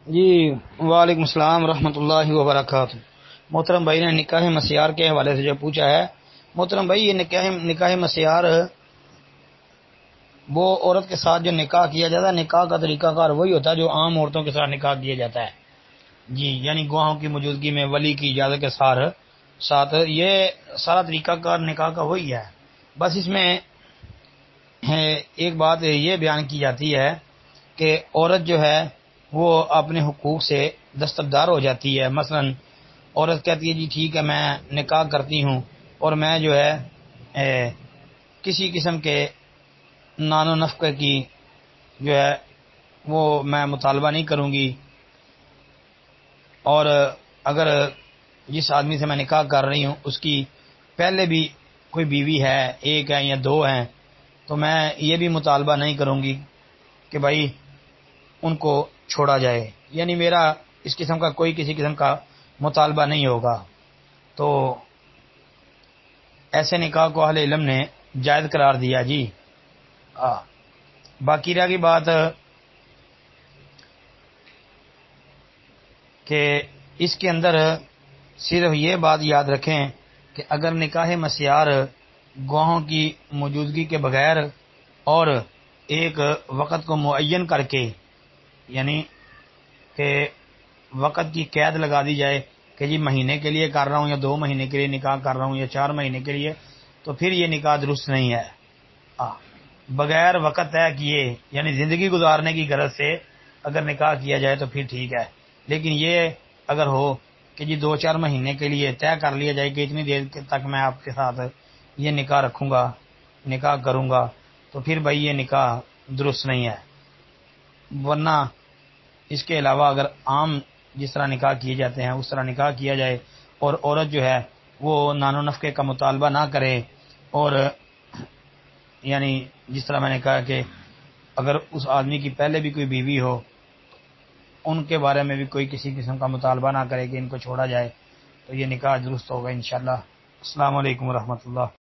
جی وعلیکم السلام ورحمۃ اللہ وبرکاتہ۔ محترم بھائی نے نکاح مسیار کے حوالے سے جو پوچھا ہے، محترم بھائی یہ نکاح مسیار وہ عورت کے ساتھ جو نکاح کیا جاتا ہے، نکاح کا طریقہ کار وہی ہوتا ہے جو عام عورتوں کے ساتھ نکاح کیا جاتا ہے جی، یعنی گواہوں کی موجودگی میں ولی کی اجازت کے ساتھ یہ سارا طریقہ کار نکاح کا وہی ہے۔ بس اس میں ایک بات یہ بیان کی جاتی ہے کہ عورت جو ہے وہ اپنے حقوق سے دستبردار ہو جاتی ہے۔ مثلا عورت کہتی ہے جی ٹھیک ہے میں نکاح کرتی ہوں اور میں جو ہے کسی قسم کے نان و نفقے کی جو ہے وہ میں مطالبہ نہیں کروں گی، اور اگر جس آدمی سے میں نکاح کر رہی ہوں اس کی پہلے بھی کوئی بیوی ہے، ایک ہے یا دو ہیں، تو میں یہ بھی مطالبہ نہیں کروں گی کہ بھائی ان کو چھوڑا جائے، یعنی میرا اس قسم کا کوئی کسی قسم کا مطالبہ نہیں ہوگا۔ تو ایسے نکاح کو اہل علم نے جائز قرار دیا جی۔ باقی رہ گئی بات کہ اس کے اندر صرف یہ بات یاد رکھیں کہ اگر نکاح مسیار گواہوں کی موجودگی کے بغیر اور ایک وقت کو معین کر کے، یعنی کہ وقت کی قید لگا دی جائے کہ جی مہینے کے لیے کر رہا ہوں یا 2 مہینے کے لیے نکاح کر رہا ہوں یا 4 مہینے کے لیے، تو پھر یہ نکاح درست نہیں ہے۔ بغیر وقت طے کیے یعنی زندگی گزارنے کی غرض سے اگر نکاح کیا جائے تو پھر ٹھیک ہے، لیکن یہ اگر ہو کہ جی 2-4 مہینے کے لیے طے کر لیا جائے کہ اتنی دیر تک میں آپ کے ساتھ یہ نکاح رکھوں گا، نکاح کروں گا، تو پھر بھائی یہ نکاح درست نہیں ہے۔ ورنہ اس کے علاوہ اگر عام جس طرح نکاح کیے جاتے ہیں اس طرح نکاح کیا جائے اور عورت جو ہے وہ نان و نفقے کا مطالبہ نہ کرے، اور یعنی جس طرح میں نے کہا کہ اگر اس آدمی کی پہلے بھی کوئی بیوی ہو ان کے بارے میں بھی کوئی کسی قسم کا مطالبہ نہ کرے کہ ان کو چھوڑا جائے، تو یہ نکاح درست ہوگا انشاءاللہ۔ السلام علیکم ورحمۃ اللہ۔